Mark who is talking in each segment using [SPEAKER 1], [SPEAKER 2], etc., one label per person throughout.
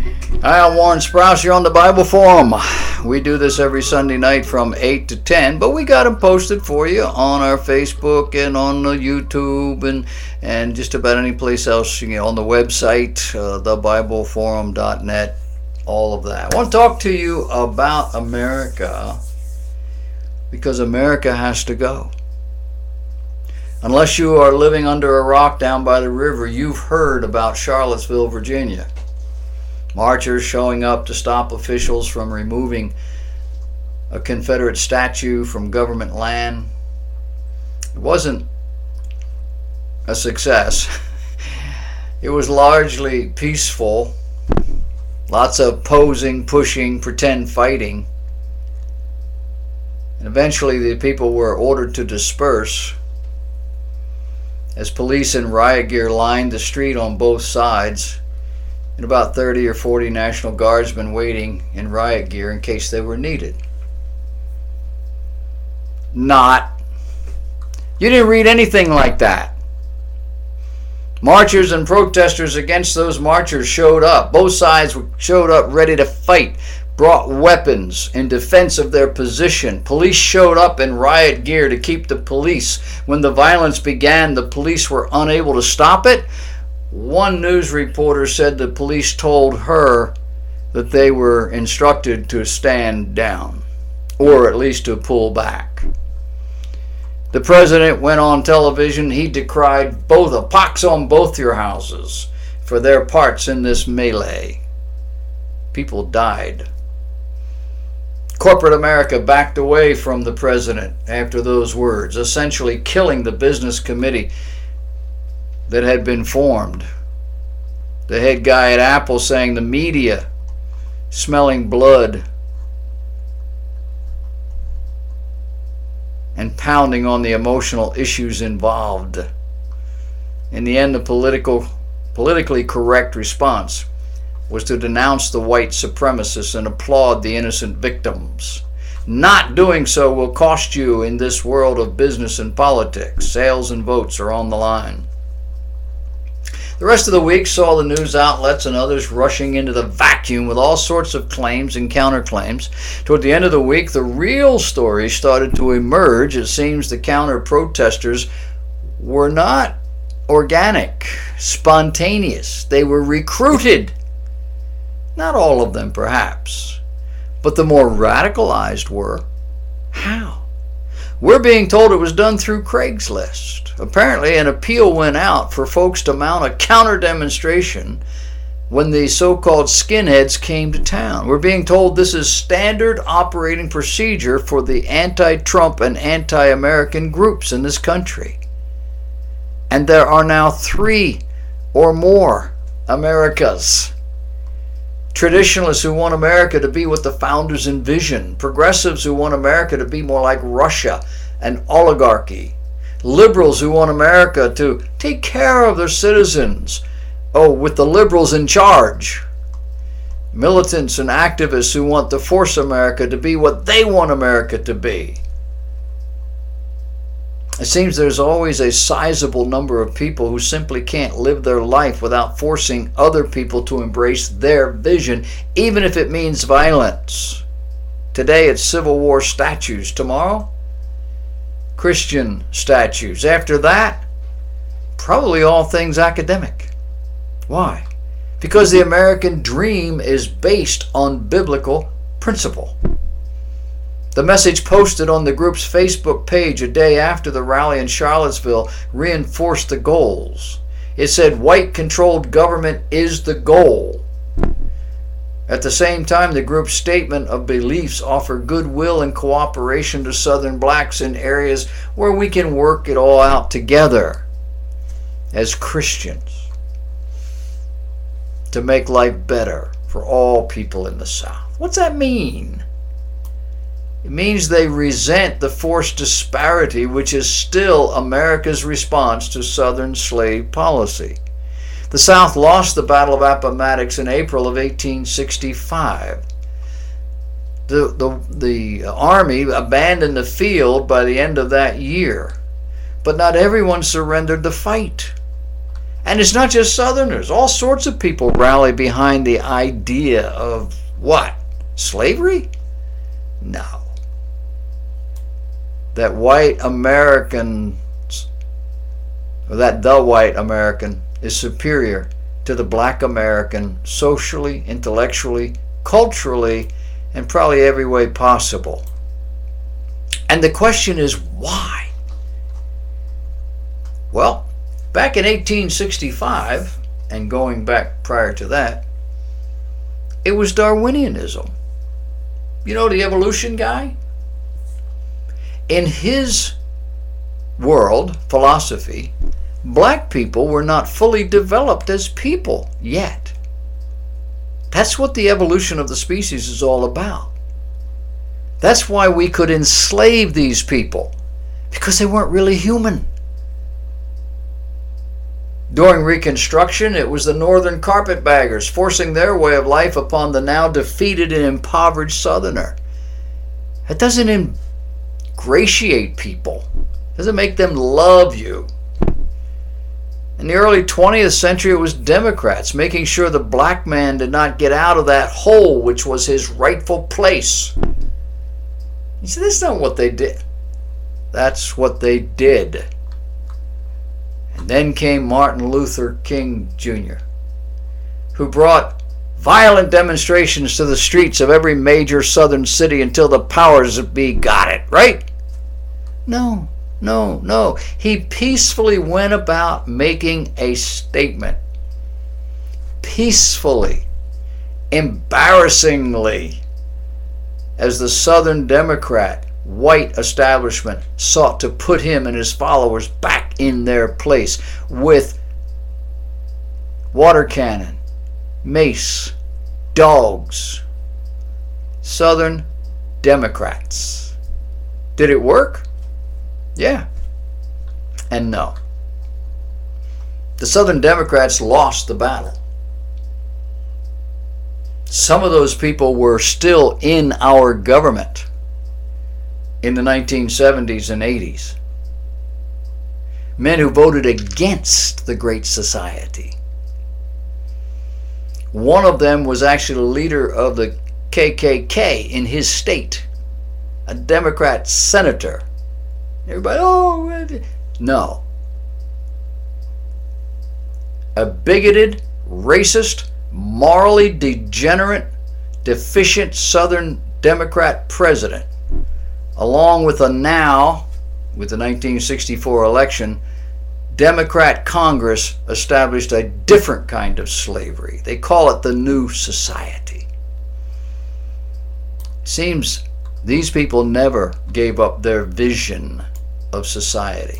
[SPEAKER 1] Hi, I'm Warren Sprouse. You're on the Bible Forum. We do this every Sunday night from 8 to 10, but we got them posted for you on our Facebook and on the YouTube and just about any place else, on the website, thebibleforum.net, all of that. I want to talk to you about America because America has to go. Unless you are living under a rock down by the river, you've heard about Charlottesville, Virginia. Marchers showing up to stop officials from removing a Confederate statue from government land. It wasn't a success. It was largely peaceful. Lots of posing, pushing, pretend fighting. And eventually the people were ordered to disperse as police in riot gear lined the street on both sides, and about 30 or 40 National Guardsmen waiting in riot gear in case they were needed. Not. You didn't read anything like that. Marchers and protesters against those marchers showed up. Both sides showed up ready to fight, brought weapons in defense of their position. Police showed up in riot gear to keep the police. When the violence began, the police were unable to stop it. One news reporter said the police told her that they were instructed to stand down, or at least to pull back. The president went on television. He decried a pox on both your houses for their parts in this melee. People died. Corporate America backed away from the president after those words, essentially killing the business committee that had been formed. The head guy at Apple saying the media smelling blood and pounding on the emotional issues involved. In the end, the politically correct response was to denounce the white supremacists and applaud the innocent victims. Not doing so will cost you in this world of business and politics. Sales and votes are on the line. The rest of the week saw the news outlets and others rushing into the vacuum with all sorts of claims and counterclaims. Toward the end of the week, the real story started to emerge. It seems the counter-protesters were not organic, spontaneous. They were recruited. Not all of them, perhaps, but the more radicalized were. How? We're being told it was done through Craigslist. Apparently, an appeal went out for folks to mount a counter-demonstration when the so-called skinheads came to town. We're being told this is standard operating procedure for the anti-Trump and anti-American groups in this country. And there are now 3 or more Americas. Traditionalists who want America to be what the founders envisioned. Progressives who want America to be more like Russia and oligarchy. Liberals who want America to take care of their citizens. With the liberals in charge. Militants and activists who want to force America to be what they want America to be. It seems there's always a sizable number of people who simply can't live their life without forcing other people to embrace their vision, even if it means violence. Today it's Civil War statues. Tomorrow, Christian statues. After that, probably all things academic. Why? Because the American dream is based on biblical principle. The message posted on the group's Facebook page a day after the rally in Charlottesville reinforced the goals. It said white-controlled government is the goal. At the same time, the group's statement of beliefs offer goodwill and cooperation to Southern blacks in areas where we can work it all out together as Christians to make life better for all people in the South. What's that mean? It means they resent the forced disparity, which is still America's response to Southern slave policy. The South lost the Battle of Appomattox in April of 1865. The Army abandoned the field by the end of that year, but not everyone surrendered the fight. And it's not just Southerners. All sorts of people rally behind the idea of what? Slavery? No. That white Americans, or that the white American is superior to the black American socially, intellectually, culturally, and probably every way possible. And the question is why? Well, back in 1865, and going back prior to that, it was Darwinianism. You know the evolution guy? In his world, philosophy, black people were not fully developed as people yet. That's what the evolution of the species is all about. That's why we could enslave these people, because they weren't really human. During Reconstruction, it was the Northern carpetbaggers forcing their way of life upon the now defeated and impoverished Southerner. It doesn't ingratiate people. It doesn't make them love you. In the early 20th century, it was Democrats making sure the black man did not get out of that hole which was his rightful place. You see, that's not what they did. That's what they did. And then came Martin Luther King Jr., who brought violent demonstrations to the streets of every major southern city until the powers that be got it, right? No. He peacefully went about making a statement. Peacefully, embarrassingly, as the Southern Democrat white establishment sought to put him and his followers back in their place with water cannon, mace, dogs. Southern Democrats. Did it work? Yeah. And no. The Southern Democrats lost the battle. Some of those people were still in our government in the 1970s and 80s. Men who voted against the Great Society. One of them was actually the leader of the KKK in his state, a Democrat senator. Everybody, no. A bigoted, racist, morally degenerate, deficient Southern Democrat president, along with with the 1964 election, Democrat Congress established a different kind of slavery. They call it the New Society. Seems these people never gave up their vision of society.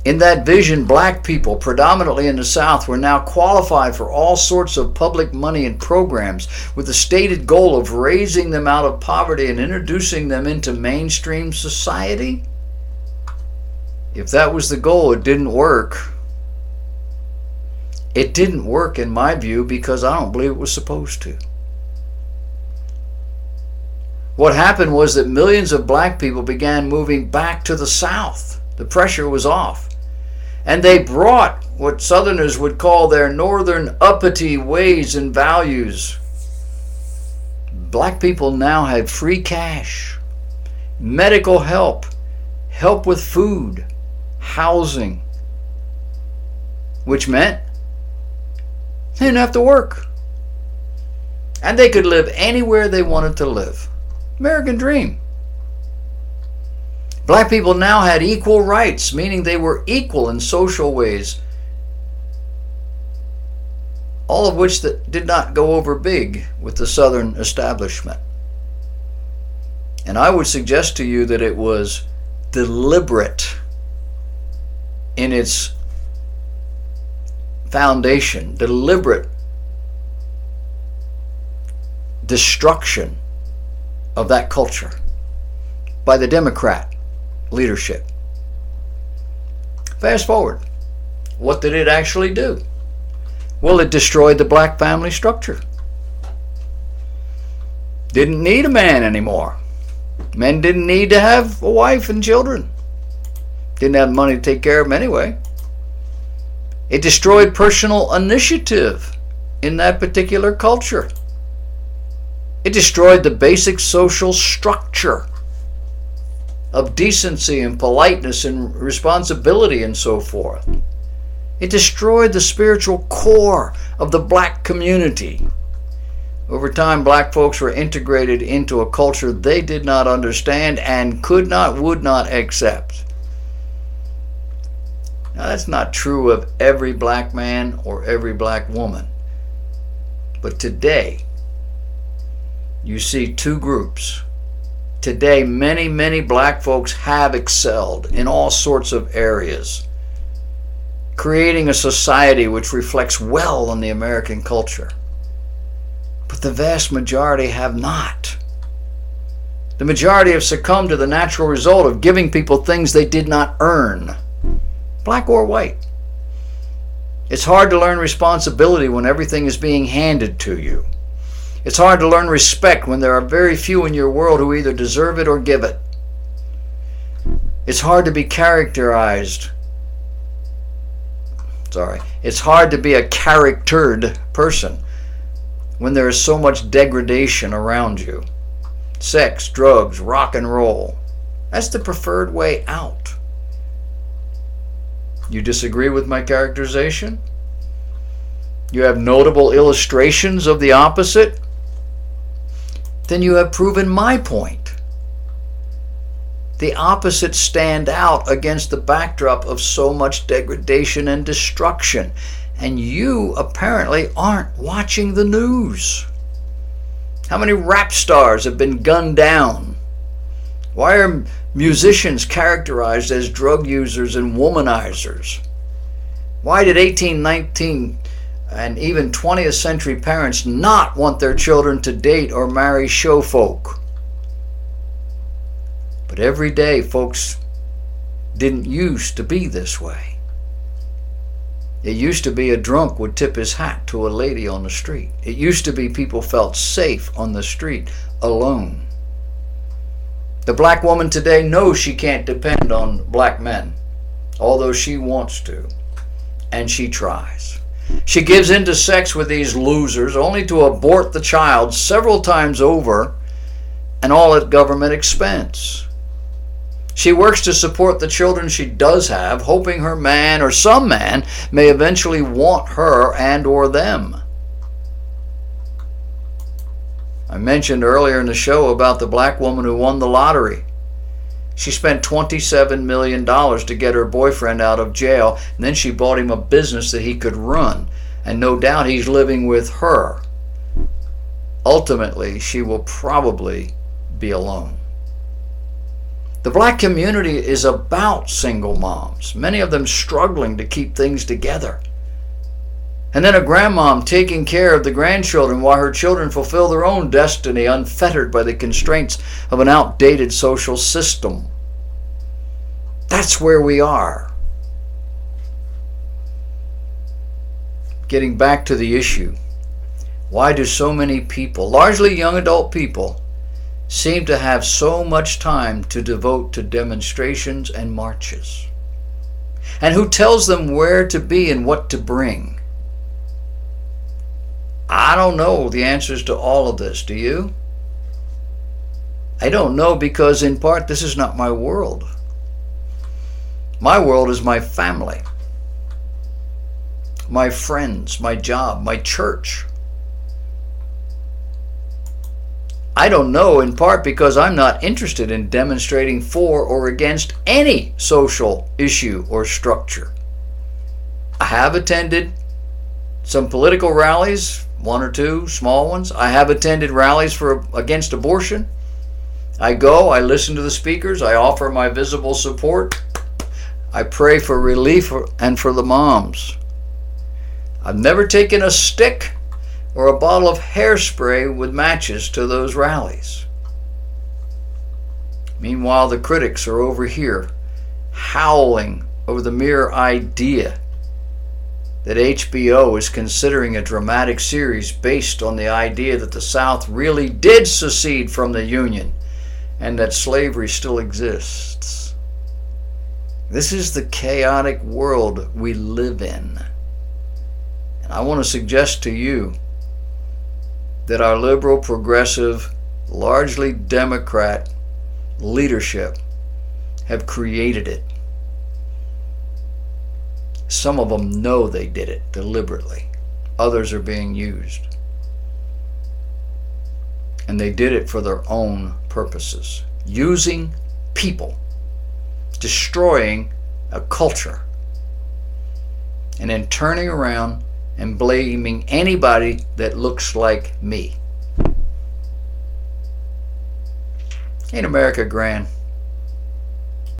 [SPEAKER 1] In that vision, black people, predominantly in the South, were now qualified for all sorts of public money and programs with the stated goal of raising them out of poverty and introducing them into mainstream society. If that was the goal, it didn't work. It didn't work in my view because I don't believe it was supposed to. What happened was that millions of black people began moving back to the South. The pressure was off. And they brought what Southerners would call their northern uppity ways and values. Black people now had free cash, medical help, help with food, housing, which meant they didn't have to work. And they could live anywhere they wanted to live. American dream. Black people now had equal rights, meaning they were equal in social ways, all of which that did not go over big with the Southern establishment. And I would suggest to you that it was deliberate in its foundation, deliberate destruction of that culture by the Democrat leadership. Fast forward. What did it actually do? Well, it destroyed the black family structure. Didn't need a man anymore. Men didn't need to have a wife and children. Didn't have money to take care of them anyway. It destroyed personal initiative in that particular culture. It destroyed the basic social structure of decency and politeness and responsibility and so forth. It destroyed the spiritual core of the black community. Over time, black folks were integrated into a culture they did not understand and would not accept. Now, that's not true of every black man or every black woman. But today, you see two groups. Today, many, many black folks have excelled in all sorts of areas, creating a society which reflects well on the American culture. But the vast majority have not. The majority have succumbed to the natural result of giving people things they did not earn, black or white. It's hard to learn responsibility when everything is being handed to you. It's hard to learn respect when there are very few in your world who either deserve it or give it. It's hard to be It's hard to be a charactered person when there is so much degradation around you. Sex, drugs, rock and roll. That's the preferred way out. You disagree with my characterization? You have notable illustrations of the opposite? Then you have proven my point. The opposites stand out against the backdrop of so much degradation and destruction. And you apparently aren't watching the news. How many rap stars have been gunned down? Why are musicians characterized as drug users and womanizers? Why did 18, 19, and even 20th century parents not want their children to date or marry show folk? But every day, folks didn't used to be this way. It used to be a drunk would tip his hat to a lady on the street. It used to be people felt safe on the street alone. The black woman today knows she can't depend on black men, although she wants to, and she tries. She gives in to sex with these losers only to abort the child several times over, and all at government expense. She works to support the children she does have, hoping her man or some man may eventually want her and or them. I mentioned earlier in the show about the black woman who won the lottery. She spent $27 million to get her boyfriend out of jail, and then she bought him a business that he could run, and no doubt he's living with her. Ultimately, she will probably be alone. The black community is about single moms, many of them struggling to keep things together. And then a grandmom taking care of the grandchildren while her children fulfill their own destiny unfettered by the constraints of an outdated social system. That's where we are. Getting back to the issue, why do so many people, largely young adult people, seem to have so much time to devote to demonstrations and marches? And who tells them where to be and what to bring? I don't know the answers to all of this. Do you? I don't know because in part this is not my world. My world is my family, my friends, my job, my church. I don't know in part because I'm not interested in demonstrating for or against any social issue or structure. I have attended some political rallies, one or two small ones. I have attended rallies against abortion. I go, I listen to the speakers, I offer my visible support. I pray for relief and for the moms. I've never taken a stick or a bottle of hairspray with matches to those rallies. Meanwhile, the critics are over here howling over the mere idea that HBO is considering a dramatic series based on the idea that the South really did secede from the Union and that slavery still exists. This is the chaotic world we live in. And I want to suggest to you that our liberal, progressive, largely Democrat leadership have created it. Some of them know they did it deliberately. Others are being used. And they did it for their own purposes, using people, destroying a culture, and then turning around and blaming anybody that looks like me. Ain't America grand?